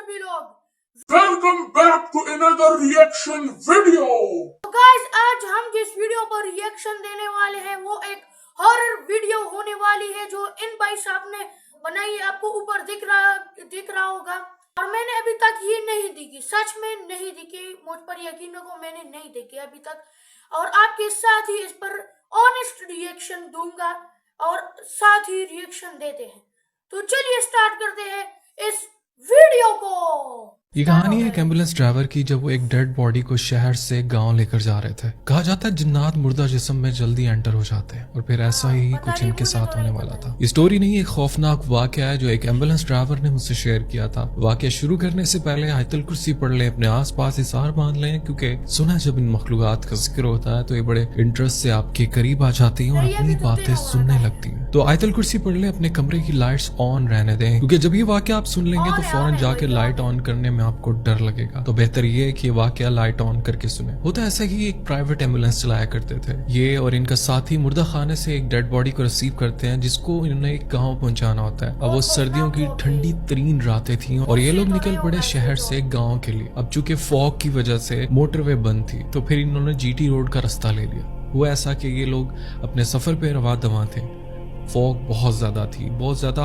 सभी लोग। Welcome back to another reaction video. तो गाइस आज हम जिस वीडियो पर रिएक्शन देने वाले हैं वो एक हॉरर वीडियो होने वाली है जो इन भाई साहब ने बनाई है। आपको ऊपर दिख रहा होगा। और मैंने अभी तक ये नहीं देखी, सच में नहीं देखी, मुझ पर यकीन रखो मैंने नहीं देखी अभी तक। और आपके साथ ही इस पर ऑनेस्ट रिएक्शन दूंगा और साथ ही रिएक्शन देते हैं। तो चलिए स्टार्ट करते हैं इस वीडियो को। ये कहानी है एक एम्बुलेंस ड्राइवर की जब वो एक डेड बॉडी को शहर से गांव लेकर जा रहे थे। कहा जाता है जिन्नात मुर्दा जिस्म में जल्दी एंटर हो जाते हैं और फिर ऐसा ही कुछ इनके साथ होने वाला था। ये स्टोरी नहीं, एक खौफनाक वाकया है जो एक एम्बुलेंस ड्राइवर ने मुझसे शेयर किया था। वाकया शुरू करने से पहले आयतल कुर्सी पढ़ लें, अपने आस पास इसार बांध लें, क्योंकि सुना जब इन मखलूकात का जिक्र होता है तो ये बड़े इंटरेस्ट से आपके करीब आ जाती हैं और अपनी बातें सुनने लगती हैं। तो आयतल कुर्सी पढ़ लें, अपने कमरे की लाइट्स ऑन रहने दें, क्योंकि जब ये वाकया आप सुन लेंगे तो फौरन जाके लाइट ऑन करने में आपको डर लगेगा। तो बेहतर ये है कि वाकया लाइट ऑन करके सुने। होता ऐसा कि एक प्राइवेट एम्बुलेंस चलाया करते थे ये, और इनका साथी मुर्दा खाने से एक डेड बॉडी को रिसीव करते हैं जिसको इन्होंने एक गांव पहुंचाना होता है। अब वो सर्दियों की ठंडी तरीन रातें थी और ये लोग निकल पड़े शहर से गाँव के लिए। अब चूंकि फॉग की वजह से मोटरवे बंद थी तो फिर इन्होंने जीटी रोड का रास्ता ले लिया। हुआ ऐसा कि ये लोग अपने सफर पे रवा दवा थे। फॉग बहुत ज्यादा थी, बहुत ज्यादा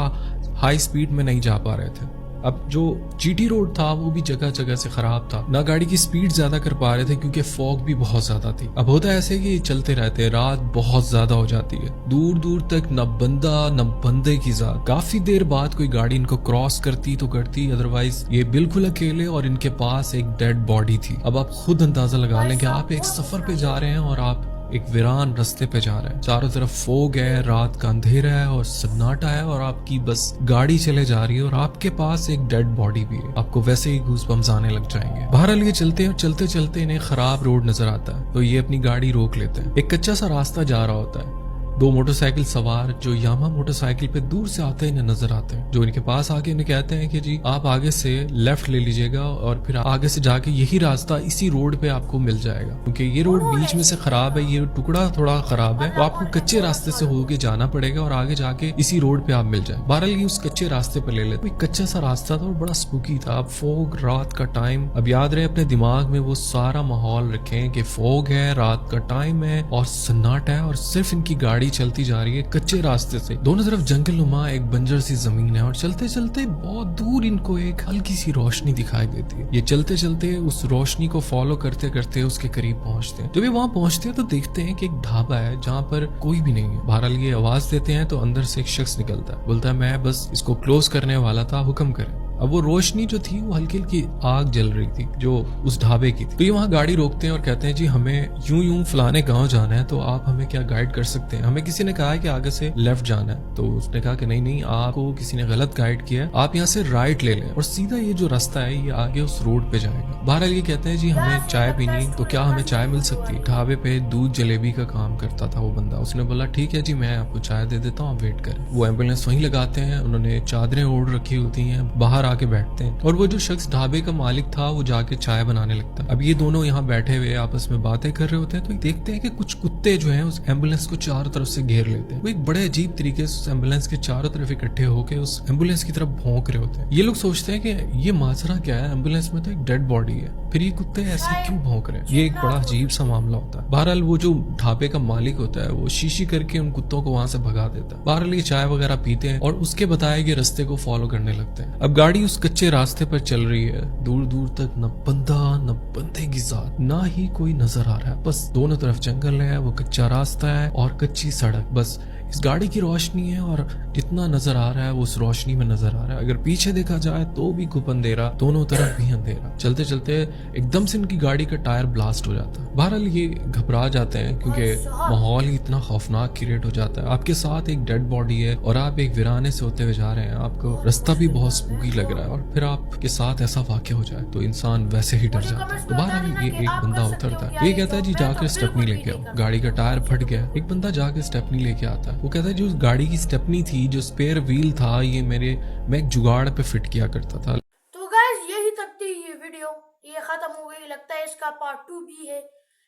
हाई स्पीड में नहीं जा पा रहे थे। अब जो जीटी रोड था वो भी जगह जगह से खराब था, ना गाड़ी की स्पीड ज्यादा कर पा रहे थे क्योंकि फॉग भी बहुत ज्यादा थी। अब होता ऐसे कि चलते रहते, रात बहुत ज्यादा हो जाती है, दूर दूर तक न बंदा न बंदे की जात। काफी देर बाद कोई गाड़ी इनको क्रॉस करती तो करती, अदरवाइज ये बिल्कुल अकेले और इनके पास एक डेड बॉडी थी। अब आप खुद अंदाजा लगा लें कि आप एक सफर पे जा रहे हैं और आप एक वीरान रास्ते पे जा रहे हैं। चारों तरफ फोग है, रात का अंधेरा है और सन्नाटा है और आपकी बस गाड़ी चले जा रही है और आपके पास एक डेड बॉडी भी है। आपको वैसे ही गूज़बम्स आने लग जाएंगे। बहरहाल ये चलते हैं और चलते चलते इन्हें खराब रोड नजर आता है तो ये अपनी गाड़ी रोक लेते हैं। एक कच्चा सा रास्ता जा रहा होता है। दो मोटरसाइकिल सवार जो यामा मोटरसाइकिल पे दूर से आते इन्हें नजर आते हैं, जो इनके पास आके इन्हें कहते हैं कि जी आप आगे से लेफ्ट ले लीजिएगा और फिर आगे से जाके यही रास्ता इसी रोड पे आपको मिल जाएगा, क्योंकि ये रोड बीच में से खराब है, ये टुकड़ा थोड़ा खराब है, तो आपको कच्चे रास्ते से होके जाना पड़ेगा और आगे जाके इसी रोड पे आप मिल जाए। बहरहाल ये उस कच्चे रास्ते पे ले लेते। कच्चा सा रास्ता था और बड़ा स्पूकी था। अब फोग, रात का टाइम, अब याद रहे अपने दिमाग में वो सारा माहौल रखें कि फोग है, रात का टाइम है और सन्नाटा है और सिर्फ इनकी गाड़ी चलती जा रही है कच्चे रास्ते से। दोनों तरफ जंगलनुमा एक बंजर सी जमीन है और चलते चलते बहुत दूर इनको एक हल्की सी रोशनी दिखाई देती है। ये चलते चलते उस रोशनी को फॉलो करते करते उसके करीब पहुंचते हैं। जब ये वहां पहुंचते हैं तो देखते हैं कि एक ढाबा है जहाँ पर कोई भी नहीं है। बहरहाल ये आवाज देते हैं तो अंदर से एक शख्स निकलता है, बोलता है मैं बस इसको क्लोज करने वाला था, हुक्म करें। अब वो रोशनी जो थी वो हल्की हल्की आग जल रही थी जो उस ढाबे की थी। तो ये वहाँ गाड़ी रोकते हैं और कहते हैं जी हमें यूं यूं फलाने गांव जाना है, तो आप हमें क्या गाइड कर सकते हैं? हमें किसी ने कहा है कि आगे से लेफ्ट जाना है। तो उसने कहा कि नहीं नहीं, आपको किसी ने गलत गाइड किया है, आप यहाँ से राइट ले लें और सीधा ये जो रास्ता है ये आगे उस रोड पे जाएगा। बहरहाल ये कहते हैं जी हमें चाय पीनी, तो क्या हमें चाय मिल सकती है? ढाबे पे दूध जलेबी का काम करता था वो बंदा, उसने बोला ठीक है जी मैं आपको चाय दे देता हूँ, आप वेट करें। वो एम्बुलेंस वहीं लगाते हैं, उन्होंने चादरें ओढ़ रखी होती हैं, बाहर आके बैठते हैं और वो जो शख्स ढाबे का मालिक था वो जाके चाय बनाने लगता है। अब ये दोनों यहाँ बैठे हुए आपस में बातें कर रहे होते हैं तो देखते हैं कि कुछ कुत्ते जो हैं उस एम्बुलेंस को चारों तरफ से घेर लेते हैं। वो एक बड़े अजीब तरीके से उस एम्बुलेंस के चारों तरफ इकट्ठे होकर उस एम्बुलेंस की तरफ भौंक रहे होते हैं। ये लोग सोचते हैं कि ये माजरा क्या है, एम्बुलेंस में तो एक डेड बॉडी है, फिर ये कुत्ते ऐसे क्यों भौंक रहे हैं? ये एक बड़ा अजीब सा मामला होता है। बहरहाल वो जो ढाबे का मालिक होता है वो शीशी करके उन कुत्तों को वहां से भगा देता है। बहरहाल ये चाय वगैरह पीते हैं और उसके बताए गए रास्ते को फॉलो करने लगते हैं। अब गाड़ी उस कच्चे रास्ते पर चल रही है, दूर दूर तक न बंदा न बंदे की जात, ना ही कोई नजर आ रहा है, बस दोनों तरफ जंगल है, वो कच्चा रास्ता है और कच्ची सड़क। बस इस गाड़ी की रोशनी है और जितना नजर आ रहा है वो उस रोशनी में नजर आ रहा है। अगर पीछे देखा जाए तो भी खूब अंधेरा, दोनों तरफ भी अंधेरा। चलते चलते एकदम से इनकी गाड़ी का टायर ब्लास्ट हो जाता है। बहरहाल ये घबरा जाते हैं क्योंकि माहौल ही इतना खौफनाक क्रिएट हो जाता है। आपके साथ एक डेड बॉडी है और आप एक वीराने से होते हुए जा रहे हैं, आपको रास्ता भी बहुत स्पूकी लग रहा है और फिर आपके साथ ऐसा वाकया हो जाए तो इंसान वैसे ही डर जाता है। तो बहरहाल ये एक बंदा उतरता है, ये कहता है जी जाकर स्टेपनी लेके आओ। गाड़ी का टायर फट गया, एक बंदा जाकर स्टेपनी लेके आता है। वो कहता है जो गाड़ी की स्टेपनी थी, जो स्पेयर व्हील था, ये मैं एक जुगाड़ पे फिट किया करता था। तो गाइस यही तक थी ये वीडियो, ये खत्म हो गई। लगता है इसका पार्ट 2 भी है,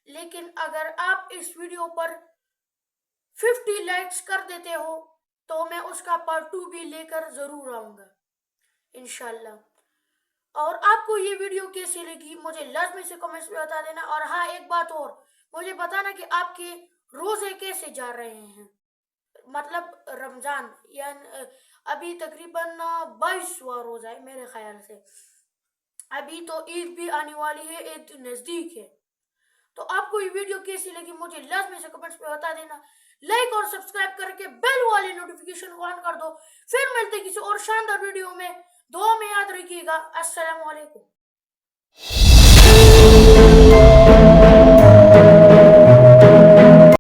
लेकिन अगर आप इस वीडियो पर 50 लाइक्स कर देते हो तो मैं उसका पार्ट 2 भी लेकर जरूर आऊंगा इंशाल्लाह। और आपको ये वीडियो कैसी लगी मुझे लाजमी से कमेंट्स में बता देना। और हाँ, एक बात और, मुझे बताना कि आपके रोजे कैसे जा रहे हैं, मतलब रमजान, यानी अभी तकरीबन 22वां रोजा है मेरे ख्याल से। अभी तो ईद भी आने वाली है, ईद नजदीक है। तो आपको ये वीडियो कैसी लगी मुझे लाजमी से कमेंट्स में बता देना। लाइक और सब्सक्राइब करके बेल वाले नोटिफिकेशन को ऑन कर दो। फिर मिलते किसी और शानदार वीडियो में। दुआ में याद रखिएगा। अस्सलाम वालेकुम।